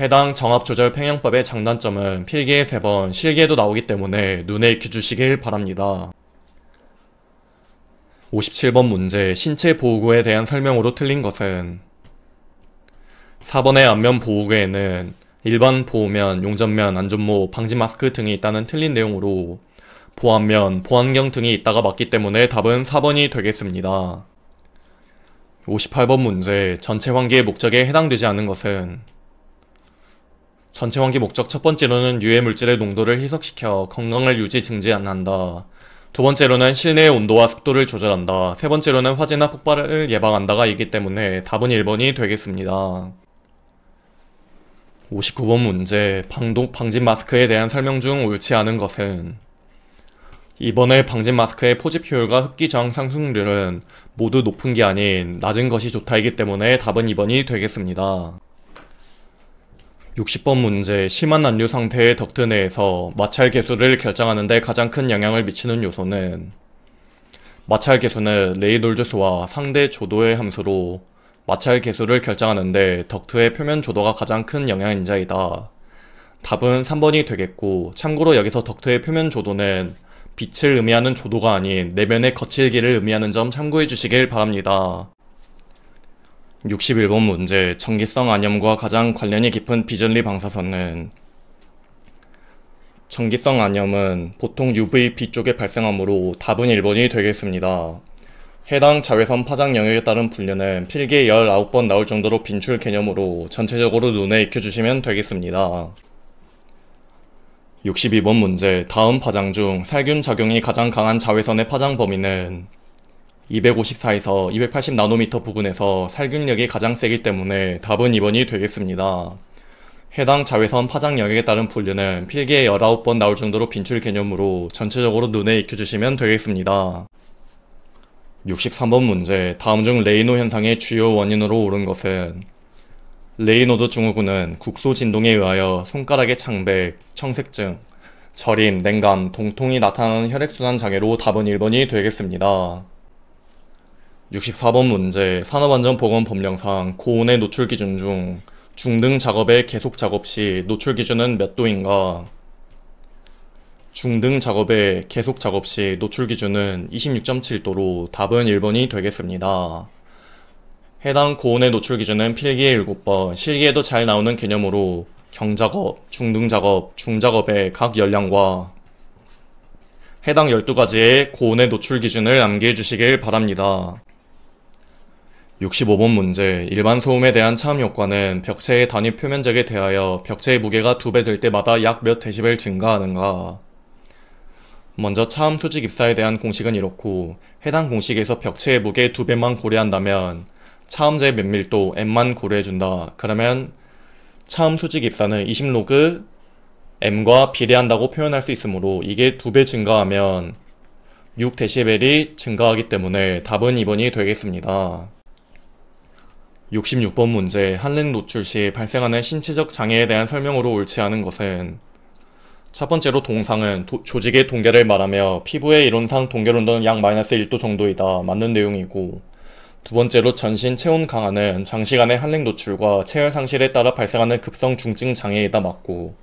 해당 정압조절 평형법의 장단점은 필기에 3번, 실기에도 나오기 때문에 눈에 익혀주시길 바랍니다. 57번 문제, 신체 보호구에 대한 설명으로 틀린 것은 4번의 안면 보호구에는 일반 보호면, 용접면, 안전모, 방지 마스크 등이 있다는 틀린 내용으로 보안면, 보안경 등이 있다가 맞기 때문에 답은 4번이 되겠습니다. 58번 문제, 전체 환기의 목적에 해당되지 않는 것은 전체 환기 목적 첫 번째로는 유해 물질의 농도를 희석시켜 건강을 유지 증진한다. 두 번째로는 실내의 온도와 습도를 조절한다. 세 번째로는 화재나 폭발을 예방한다가 있기 때문에 답은 1번이 되겠습니다. 59번 문제, 방진 마스크에 대한 설명 중 옳지 않은 것은 이번에 방진 마스크의 포집 효율과 흡기 저항 상승률은 모두 높은 게 아닌 낮은 것이 좋다이기 때문에 답은 2번이 되겠습니다. 60번 문제, 심한 난류 상태의 덕트 내에서 마찰 계수를 결정하는 데 가장 큰 영향을 미치는 요소는 마찰 계수는 레이놀즈 수와 상대 조도의 함수로 마찰 계수를 결정하는데 덕트의 표면 조도가 가장 큰 영향인자이다. 답은 3번이 되겠고 참고로 여기서 덕트의 표면 조도는 빛을 의미하는 조도가 아닌 내면의 거칠기를 의미하는 점 참고해 주시길 바랍니다. 61번 문제, 전기성 안염과 가장 관련이 깊은 비전리 방사선은 전기성 안염은 보통 UVB 쪽에 발생하므로 답은 1번이 되겠습니다. 해당 자외선 파장 영역에 따른 분류는 필기에 19번 나올 정도로 빈출 개념으로 전체적으로 눈에 익혀주시면 되겠습니다. 62번 문제, 다음 파장 중 살균 작용이 가장 강한 자외선의 파장 범위는 254에서 280나노미터 부근에서 살균력이 가장 세기 때문에 답은 2번이 되겠습니다. 해당 자외선 파장 영역에 따른 분류는 필기에 19번 나올 정도로 빈출 개념으로 전체적으로 눈에 익혀주시면 되겠습니다. 63번 문제, 다음 중 레이노 현상의 주요 원인으로 옳은 것은 레이노드 증후군은 국소 진동에 의하여 손가락의 창백, 청색증, 저림, 냉감, 동통이 나타나는 혈액순환 장애로 답은 1번이 되겠습니다. 64번 문제, 산업안전보건법령상 고온의 노출 기준 중 중등 작업의 계속 작업 시 노출 기준은 몇 도인가? 중등 작업의 계속 작업 시 노출 기준은 26.7도로 답은 1번이 되겠습니다. 해당 고온의 노출 기준은 필기에 7번, 실기에도 잘 나오는 개념으로 경작업, 중등작업, 중작업의 각 열량과 해당 12가지의 고온의 노출 기준을 암기해 주시길 바랍니다. 65번 문제, 일반 소음에 대한 차음 효과는 벽체의 단위 표면적에 대하여 벽체의 무게가 2배 될 때마다 약 몇 데시벨 증가하는가? 먼저 차음 수직 입사에 대한 공식은 이렇고, 해당 공식에서 벽체의 무게 2배만 고려한다면 차음제의 면밀도 m만 고려해준다. 그러면 차음 수직 입사는 20로그 m과 비례한다고 표현할 수 있으므로 이게 2배 증가하면 6데시벨이 증가하기 때문에 답은 2번이 되겠습니다. 66번 문제, 한랭 노출 시 발생하는 신체적 장애에 대한 설명으로 옳지 않은 것은 첫 번째로 동상은 조직의 동계를 말하며 피부의 이론상 동결 온도는 약 -1도 정도이다. 맞는 내용이고, 두 번째로 전신 체온 강화는 장시간의 한랭 노출과 체열 상실에 따라 발생하는 급성 중증 장애이다. 맞고,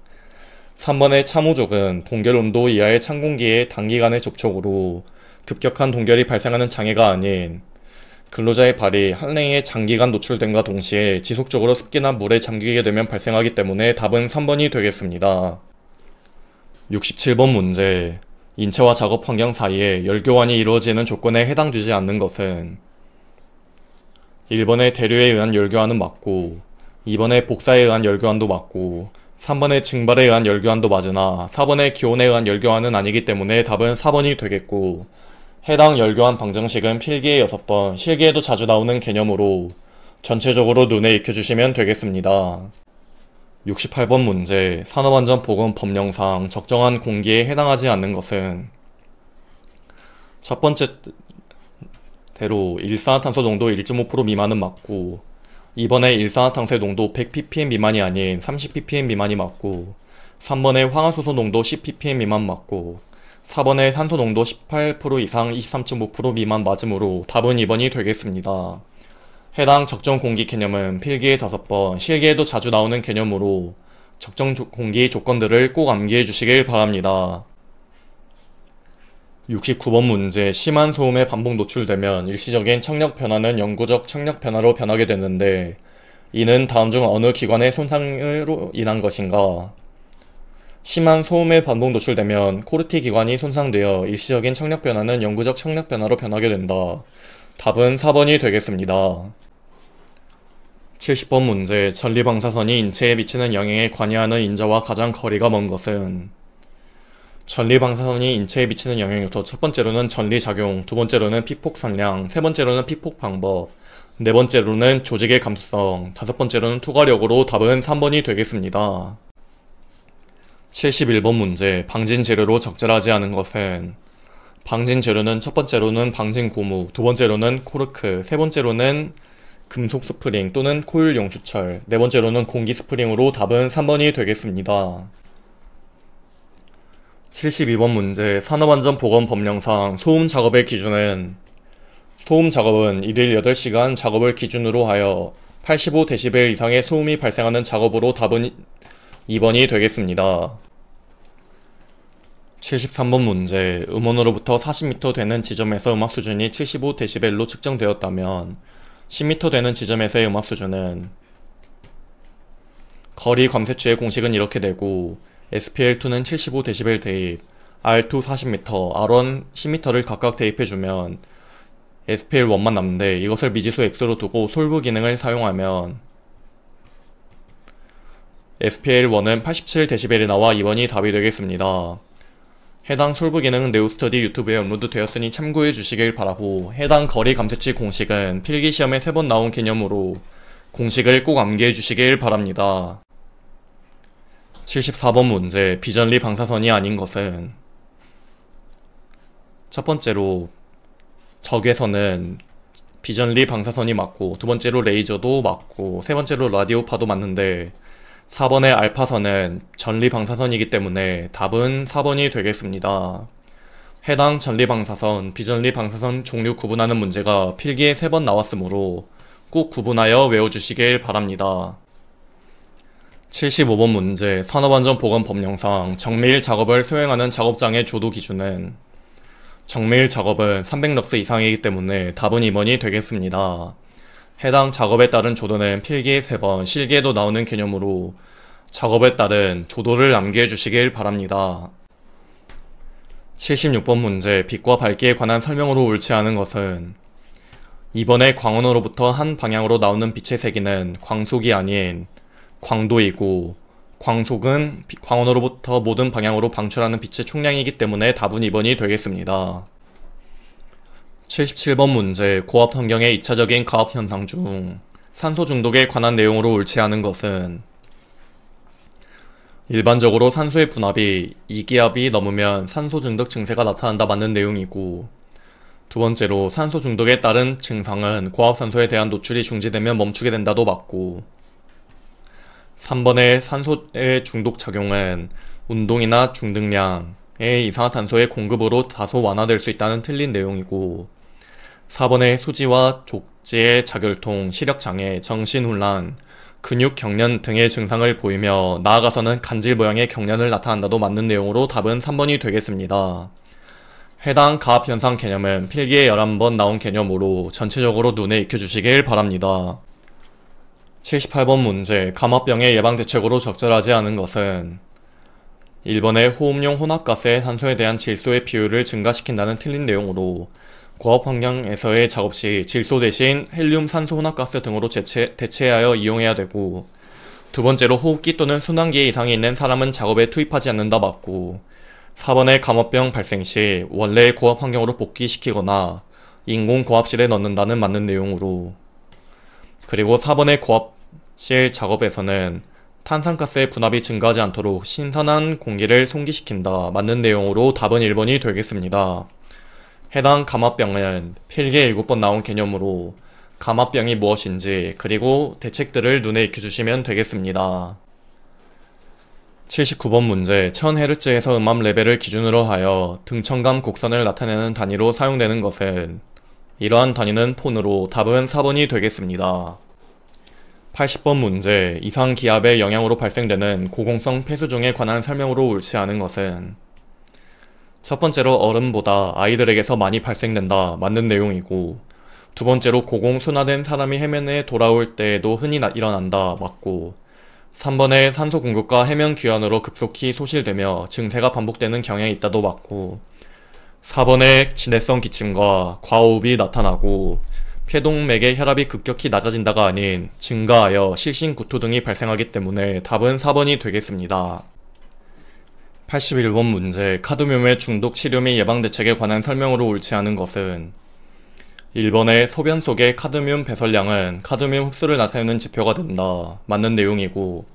3번의 참호족은 동결 온도 이하의 찬 공기의 단기간의 접촉으로 급격한 동결이 발생하는 장애가 아닌 근로자의 발이 한랭에 장기간 노출됨과 동시에 지속적으로 습기나 물에 잠기게 되면 발생하기 때문에 답은 3번이 되겠습니다. 67번 문제, 인체와 작업 환경 사이에 열교환이 이루어지는 조건에 해당되지 않는 것은 1번의 대류에 의한 열교환은 맞고, 2번의 복사에 의한 열교환도 맞고, 3번의 증발에 의한 열교환도 맞으나 4번의 기온에 의한 열교환은 아니기 때문에 답은 4번이 되겠고, 해당 열교환 방정식은 필기에 6번, 실기에도 자주 나오는 개념으로 전체적으로 눈에 익혀주시면 되겠습니다. 68번 문제, 산업안전보건법령상 적정한 공기에 해당하지 않는 것은 첫 번째대로 일산화탄소 농도 1.5% 미만은 맞고, 2번에 일산화탄소의 농도 100ppm 미만이 아닌 30ppm 미만이 맞고, 3번에 황화수소 농도 10ppm 미만 맞고, 4번에 산소 농도 18% 이상 23.5% 미만 맞으므로 답은 2번이 되겠습니다. 해당 적정 공기 개념은 필기에 5번, 실기에도 자주 나오는 개념으로 적정 공기 조건들을 꼭 암기해 주시길 바랍니다. 69번 문제, 심한 소음에 반복 노출되면 일시적인 청력 변화는 영구적 청력 변화로 변하게 되는데 이는 다음 중 어느 기관의 손상으로 인한 것인가? 심한 소음에 반복 노출되면 코르티 기관이 손상되어 일시적인 청력 변화는 영구적 청력 변화로 변하게 된다. 답은 4번이 되겠습니다. 70번 문제, 전리방사선이 인체에 미치는 영향에 관여하는 인자와 가장 거리가 먼 것은 전리방사선이 인체에 미치는 영향부터 첫 번째로는 전리작용, 두 번째로는 피폭 선량, 세 번째로는 피폭 방법, 네 번째로는 조직의 감수성, 다섯 번째로는 투과력으로 답은 3번이 되겠습니다. 71번 문제, 방진 재료로 적절하지 않은 것은 방진 재료는 첫 번째로는 방진 고무, 두 번째로는 코르크, 세 번째로는 금속 스프링 또는 코일 용수철, 네 번째로는 공기 스프링으로 답은 3번이 되겠습니다. 72번 문제, 산업안전보건법령상 소음 작업의 기준은 소음 작업은 1일 8시간 작업을 기준으로 하여 85dB 이상의 소음이 발생하는 작업으로 답은 2번이 되겠습니다. 73번 문제, 음원으로부터 40m 되는 지점에서 음악 수준이 75dB로 측정되었다면 10m 되는 지점에서의 음악 수준은 거리 감쇄추의 공식은 이렇게 되고 SPL2는 75dB 대입, R2 40m, R1 10m를 각각 대입해주면 SPL1만 남는데 이것을 미지수 X로 두고 솔브 기능을 사용하면 SPL1은 87dB이 나와 2번이 답이 되겠습니다. 해당 솔브 기능은 네오스터디 유튜브에 업로드 되었으니 참고해 주시길 바라고, 해당 거리 감퇴치 공식은 필기시험에 3번 나온 개념으로 공식을 꼭 암기해 주시길 바랍니다. 74번 문제, 비전리 방사선이 아닌 것은? 첫 번째로 적외선은 비전리 방사선이 맞고, 두 번째로 레이저도 맞고, 세 번째로 라디오파도 맞는데 4번의 알파선은 전리 방사선이기 때문에 답은 4번이 되겠습니다. 해당 전리 방사선, 비전리 방사선 종류 구분하는 문제가 필기에 3번 나왔으므로 꼭 구분하여 외워주시길 바랍니다. 75번 문제, 산업안전보건법령상 정밀 작업을 수행하는 작업장의 조도 기준은? 정밀 작업은 300럭스 이상이기 때문에 답은 2번이 되겠습니다. 해당 작업에 따른 조도는 필기에 3번, 실기에도 나오는 개념으로 작업에 따른 조도를 암기해 주시길 바랍니다. 76번 문제, 빛과 밝기에 관한 설명으로 옳지 않은 것은? 이번에 광원으로부터 한 방향으로 나오는 빛의 세기는 광속이 아닌 광도이고, 광속은 광원으로부터 모든 방향으로 방출하는 빛의 총량이기 때문에 답은 2번이 되겠습니다. 77번 문제, 고압 환경의 2차적인 가압 현상 중 산소 중독에 관한 내용으로 옳지 않은 것은? 일반적으로 산소의 분압이 2기압이 넘으면 산소 중독 증세가 나타난다 맞는 내용이고, 두 번째로 산소 중독에 따른 증상은 고압산소에 대한 노출이 중지되면 멈추게 된다도 맞고, 3번의 산소의 중독 작용은 운동이나 중등량의 이산화탄소의 공급으로 다소 완화될 수 있다는 틀린 내용이고, 4번의 수지와 족지의 자결통, 시력장애, 정신훈란, 근육경련 등의 증상을 보이며 나아가서는 간질 모양의 경련을 나타난다도 맞는 내용으로 답은 3번이 되겠습니다. 해당 가압현상 개념은 필기에 11번 나온 개념으로 전체적으로 눈에 익혀주시길 바랍니다. 78번 문제, 감압병의 예방대책으로 적절하지 않은 것은? 1번의 호흡용 혼합가스의 산소에 대한 질소의 비율을 증가시킨다는 틀린 내용으로 고압 환경에서의 작업 시 질소 대신 헬륨, 산소, 혼합가스 등으로 대체하여 이용해야 되고, 두 번째로 호흡기 또는 순환기에 이상이 있는 사람은 작업에 투입하지 않는다 맞고, 4번의 감압병 발생 시 원래의 고압 환경으로 복귀시키거나 인공 고압실에 넣는다는 맞는 내용으로, 그리고 4번의 고압실 작업에서는 탄산가스의 분압이 증가하지 않도록 신선한 공기를 송기시킨다 맞는 내용으로 답은 1번이 되겠습니다. 해당 감압병은 필기에 7번 나온 개념으로 감압병이 무엇인지 그리고 대책들을 눈에 익혀주시면 되겠습니다. 79번 문제, 1000Hz에서 음압 레벨을 기준으로 하여 등청감 곡선을 나타내는 단위로 사용되는 것은? 이러한 단위는 폰으로 답은 4번이 되겠습니다. 80번 문제, 이상 기압의 영향으로 발생되는 고공성 폐수종에 관한 설명으로 옳지 않은 것은? 첫 번째로 어른보다 아이들에게서 많이 발생된다 맞는 내용이고, 두 번째로 고공순화된 사람이 해면에 돌아올 때에도 흔히 일어난다 맞고, 3번에 산소 공급과 해면 귀환으로 급속히 소실되며 증세가 반복되는 경향이 있다도 맞고, 4번에 진해성 기침과 과호흡이 나타나고 폐동맥의 혈압이 급격히 낮아진다가 아닌 증가하여 실신구토 등이 발생하기 때문에 답은 4번이 되겠습니다. 81번 문제, 카드뮴의 중독 치료 및 예방대책에 관한 설명으로 옳지 않은 것은? 1번의 소변 속의 카드뮴 배설량은 카드뮴 흡수를 나타내는 지표가 된다 맞는 내용이고,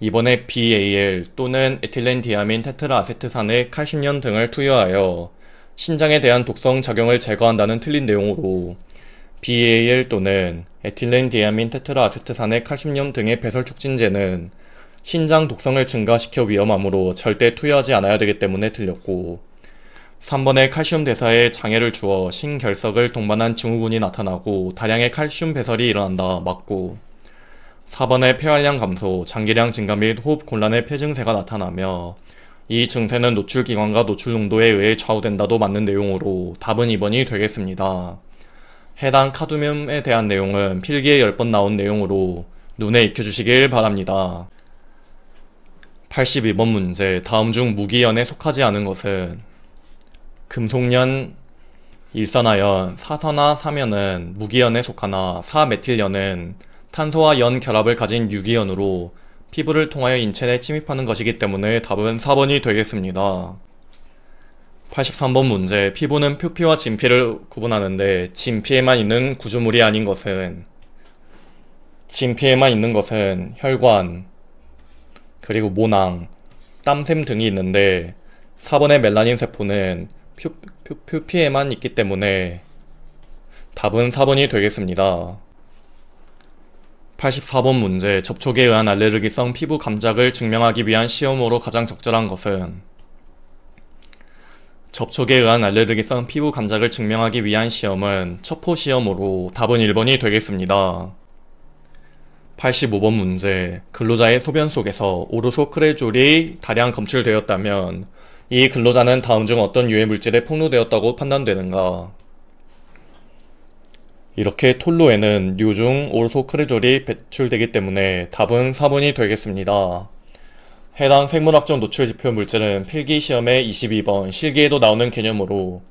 2번의 BAL 또는 에틸렌디아민 테트라아세트산의 칼슘연 등을 투여하여 신장에 대한 독성 작용을 제거한다는 틀린 내용으로 BAL 또는 에틸렌디아민 테트라아세트산의 칼슘연 등의 배설 촉진제는 신장 독성을 증가시켜 위험하므로 절대 투여하지 않아야 되기 때문에 틀렸고, 3번의 칼슘 대사에 장애를 주어 신결석을 동반한 증후군이 나타나고 다량의 칼슘 배설이 일어난다 맞고, 4번의 폐활량 감소, 장기량 증가 및 호흡 곤란의 폐증세가 나타나며 이 증세는 노출기관과 노출 농도에 의해 좌우된다도 맞는 내용으로 답은 2번이 되겠습니다. 해당 카드뮴에 대한 내용은 필기에 10번 나온 내용으로 눈에 익혀주시길 바랍니다. 82번 문제, 다음 중 무기연에 속하지 않은 것은? 금속연, 일산화연, 사산화 사면은 무기연에 속하나 사메틸연은 탄소와 연 결합을 가진 유기연으로 피부를 통하여 인체 내 침입하는 것이기 때문에 답은 4번이 되겠습니다. 83번 문제. 피부는 표피와 진피를 구분하는데 진피에만 있는 구조물이 아닌 것은 진피에만 있는 것은 혈관, 그리고 모낭, 땀샘 등이 있는데 4번의 멜라닌 세포는 표피에만 있기 때문에 답은 4번이 되겠습니다. 84번 문제. 접촉에 의한 알레르기성 피부 감작을 증명하기 위한 시험으로 가장 적절한 것은 접촉에 의한 알레르기성 피부 감작을 증명하기 위한 시험은 첩포 시험으로 답은 1번이 되겠습니다. 85번 문제. 근로자의 소변 속에서 오르소크레졸이 다량 검출되었다면 이 근로자는 다음 중 어떤 유해 물질에 폭로되었다고 판단되는가? 이렇게 톨로에는 류중 오르소크레졸이 배출되기 때문에 답은 4번이 되겠습니다. 해당 생물학적 노출 지표 물질은 필기시험에 22번, 실기에도 나오는 개념으로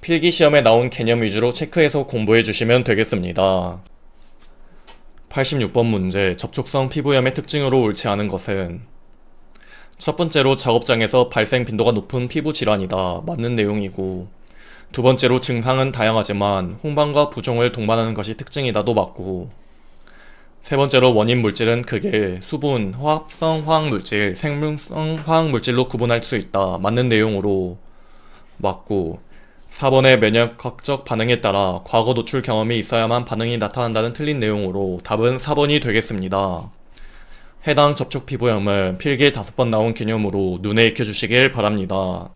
필기시험에 나온 개념 위주로 체크해서 공부해 주시면 되겠습니다. 86번 문제. 접촉성 피부염의 특징으로 옳지 않은 것은 첫 번째로 작업장에서 발생 빈도가 높은 피부 질환이다. 맞는 내용이고, 두 번째로 증상은 다양하지만 홍반과 부종을 동반하는 것이 특징이다도 맞고, 세 번째로 원인 물질은 크게 수분, 화합성 화학물질, 생물성 화학물질로 구분할 수 있다. 맞는 내용으로 맞고, 4번의 면역학적 반응에 따라 과거 노출 경험이 있어야만 반응이 나타난다는 틀린 내용으로 답은 4번이 되겠습니다. 해당 접촉 피부염은 필기에 5번 나온 개념으로 눈에 익혀주시길 바랍니다.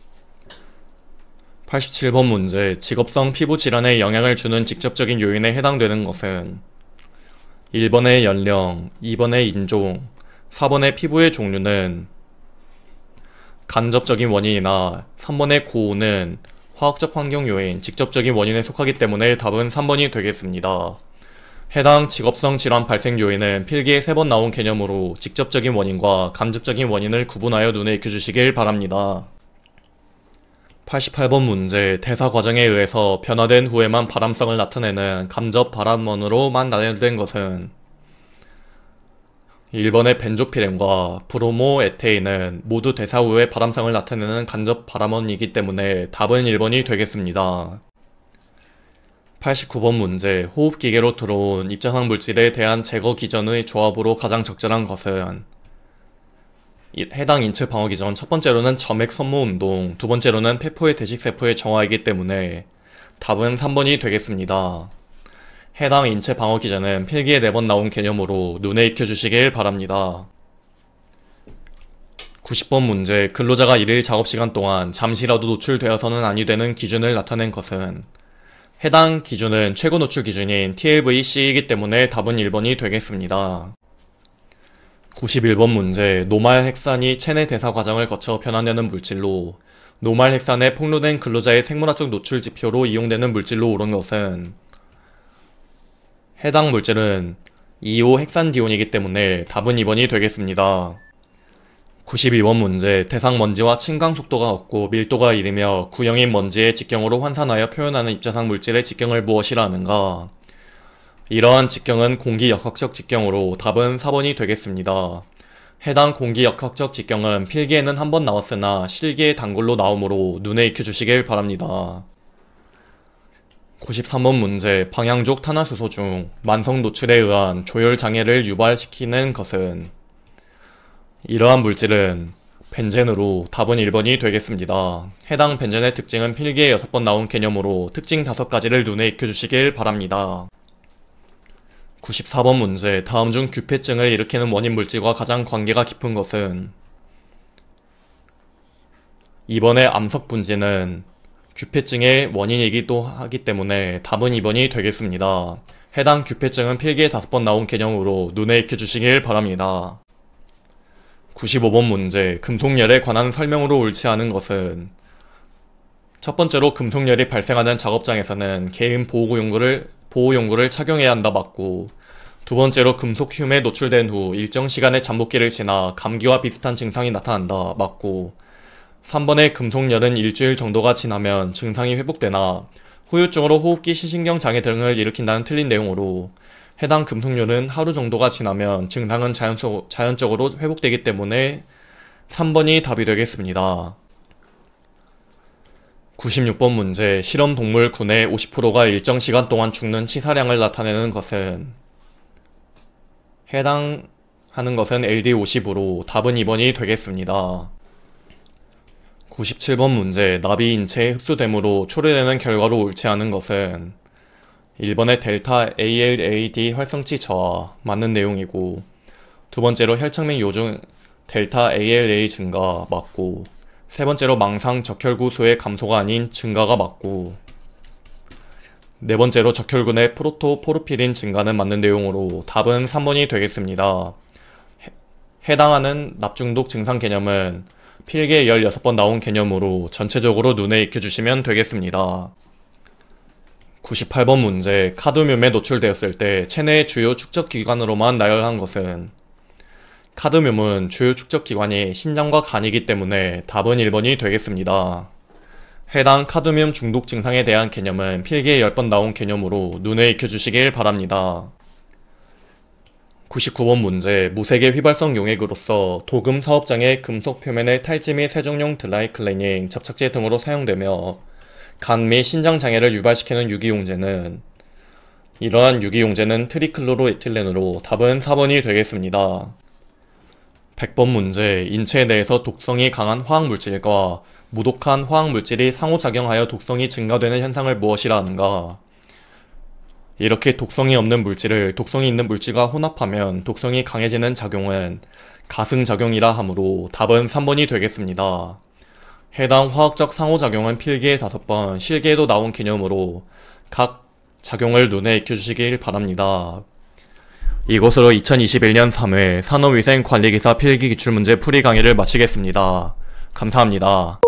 87번 문제. 직업성 피부 질환에 영향을 주는 직접적인 요인에 해당되는 것은 1번의 연령, 2번의 인종, 4번의 피부의 종류는 간접적인 원인이나 3번의 고온은 화학적 환경 요인, 직접적인 원인에 속하기 때문에 답은 3번이 되겠습니다. 해당 직업성 질환 발생 요인은 필기에 3번 나온 개념으로 직접적인 원인과 간접적인 원인을 구분하여 눈에 익혀주시길 바랍니다. 88번 문제. 대사 과정에 의해서 변화된 후에만 발암성을 나타내는 간접 발암원으로만 나열된 것은 1번의 벤조피렌과 브로모에테인은 모두 대사 후에 발암성을 나타내는 간접 발암원이기 때문에 답은 1번이 되겠습니다. 89번 문제. 호흡기계로 들어온 입자상 물질에 대한 제거 기전의 조합으로 가장 적절한 것은 해당 인체 방어 기전 첫 번째로는 점액 선모 운동, 두 번째로는 폐포의 대식세포의 정화이기 때문에 답은 3번이 되겠습니다. 해당 인체 방어 기전은 필기에 4번 나온 개념으로 눈에 익혀주시길 바랍니다. 90번 문제. 근로자가 1일 작업시간 동안 잠시라도 노출되어서는 아니 되는 기준을 나타낸 것은 해당 기준은 최고 노출 기준인 TLVC이기 때문에 답은 1번이 되겠습니다. 91번 문제. 노말헥산이 체내 대사 과정을 거쳐 변환되는 물질로 노말헥산에 폭로된 근로자의 생물학적 노출 지표로 이용되는 물질로 옳은 것은 해당 물질은 2호헥산디온이기 때문에 답은 2번이 되겠습니다. 92번 문제. 대상 먼지와 침강 속도가 없고 밀도가 이르며 구형인 먼지의 직경으로 환산하여 표현하는 입자상 물질의 직경을 무엇이라 하는가? 이러한 직경은 공기역학적 직경으로 답은 4번이 되겠습니다. 해당 공기역학적 직경은 필기에는 한 번 나왔으나 실기에 단골로 나오므로 눈에 익혀주시길 바랍니다. 93번 문제. 방향족 탄화수소 중 만성 노출에 의한 조혈 장애를 유발시키는 것은 이러한 물질은 벤젠으로 답은 1번이 되겠습니다. 해당 벤젠의 특징은 필기에 6번 나온 개념으로 특징 5가지를 눈에 익혀주시길 바랍니다. 94번 문제. 다음 중 규폐증을 일으키는 원인 물질과 가장 관계가 깊은 것은 2번의 암석분지는 규폐증의 원인이기도 하기 때문에 답은 2번이 되겠습니다. 해당 규폐증은 필기에 5번 나온 개념으로 눈에 익혀주시길 바랍니다. 95번 문제. 금속열에 관한 설명으로 옳지 않은 것은 첫 번째로 금속열이 발생하는 작업장에서는 개인 보호용구를 착용해야 한다 맞고, 두 번째로 금속 흉에 노출된 후 일정 시간의 잠복기를 지나 감기와 비슷한 증상이 나타난다 맞고, 3번의 금속열은 일주일 정도가 지나면 증상이 회복되나 후유증으로 호흡기 시신경 장애 등을 일으킨다는 틀린 내용으로 해당 금속열은 하루 정도가 지나면 증상은 자연적으로 회복되기 때문에 3번이 답이 되겠습니다. 96번 문제, 실험 동물 군의 50%가 일정 시간 동안 죽는 치사량을 나타내는 것은 해당하는 것은 LD50으로 답은 2번이 되겠습니다. 97번 문제, 나비 인체에 흡수됨으로 초래되는 결과로 옳지 않은 것은 1번의 델타 ALAD 활성치 저하 맞는 내용이고, 두 번째로 혈착맥 요중 델타 ALA 증가 맞고, 세 번째로 망상 적혈구수의 감소가 아닌 증가가 맞고, 네 번째로 적혈군의 프로토포르피린 증가는 맞는 내용으로 답은 3번이 되겠습니다. 해당하는 납중독 증상 개념은 필기에 16번 나온 개념으로 전체적으로 눈에 익혀주시면 되겠습니다. 98번 문제, 카드뮴에 노출되었을 때 체내의 주요 축적기관으로만 나열한 것은 카드뮴은 주요 축적기관이 신장과 간이기 때문에 답은 1번이 되겠습니다. 해당 카드뮴 중독 증상에 대한 개념은 필기에 10번 나온 개념으로 눈에 익혀주시길 바랍니다. 99번 문제, 무색의 휘발성 용액으로서 도금 사업장의 금속 표면의 탈지 및 세정용 드라이 클리닝, 접착제 등으로 사용되며 간 및 신장 장애를 유발시키는 유기용제는 이러한 유기용제는 트리클로로에틸렌으로 답은 4번이 되겠습니다. 100번 문제, 인체 내에서 독성이 강한 화학물질과 무독한 화학물질이 상호작용하여 독성이 증가되는 현상을 무엇이라 하는가? 이렇게 독성이 없는 물질을 독성이 있는 물질과 혼합하면 독성이 강해지는 작용은 가승작용이라 하므로 답은 3번이 되겠습니다. 해당 화학적 상호작용은 필기에 5번, 실기에도 나온 개념으로 각 작용을 눈에 익혀주시길 바랍니다. 이것으로 2021년 3회 산업위생관리기사 필기기출문제 풀이 강의를 마치겠습니다. 감사합니다.